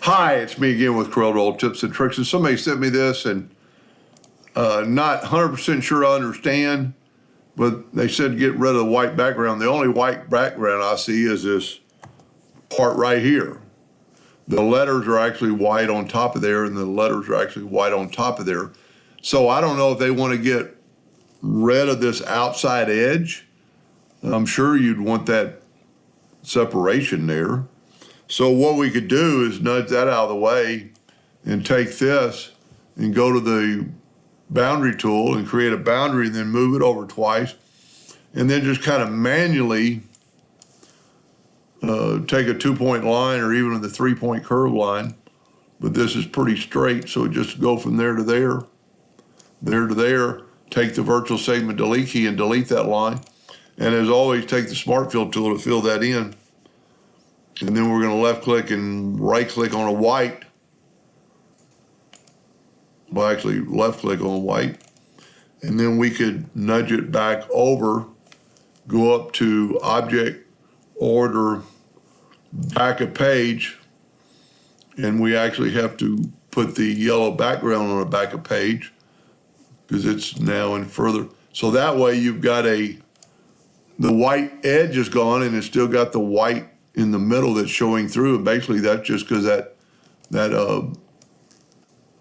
Hi, it's me again with Corel Roll Tips and Tricks. And somebody sent me this and not 100% sure I understand, but they said get rid of the white background. The only white background I see is this part right here. The letters are actually white on top of there, and the letters are actually white on top of there. So I don't know if they want to get rid of this outside edge. I'm sure you'd want that separation there. So what we could do is nudge that out of the way and take this and go to the boundary tool and create a boundary and then move it over twice. And then just kind of manually take a 2-point line or even the 3-point curve line. But this is pretty straight, so just go from there to there, there to there, take the virtual segment delete key and delete that line. And as always, take the Smart Fill tool to fill that in. And then we're going to left click and right click on a white. Well, actually left click on white. And then we could nudge it back over, go up to Object, Order, Back a Page. And we actually have to put the yellow background on the back of page because it's now in further. So that way you've got the white edge is gone and it's still got the white in the middle that's showing through. And basically that's just because that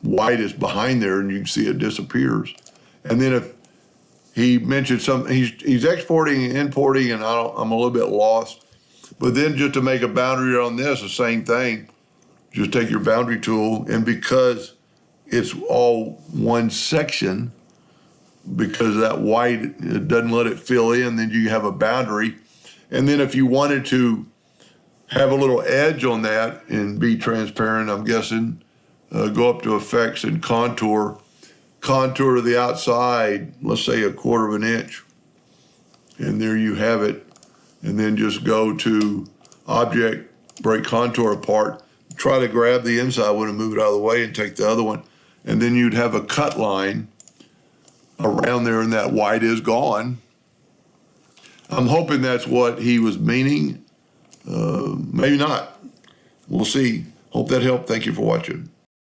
white is behind there and you can see it disappears. And then if he mentioned something, he's exporting and importing, and I'm a little bit lost. But then just to make a boundary on this, the same thing. Just take your boundary tool, and because it's all one section, because that white, it doesn't let it fill in, then you have a boundary. And then if you wanted to have a little edge on that and be transparent, I'm guessing, go up to Effects and Contour to the outside, let's say 1/4 of an inch. And there you have it. And then just go to Object, break Contour apart, try to grab the inside one and move it out of the way and take the other one. And then you'd have a cut line around there and that white is gone. I'm hoping that's what he was meaning. Maybe not. We'll see. Hope that helped. Thank you for watching.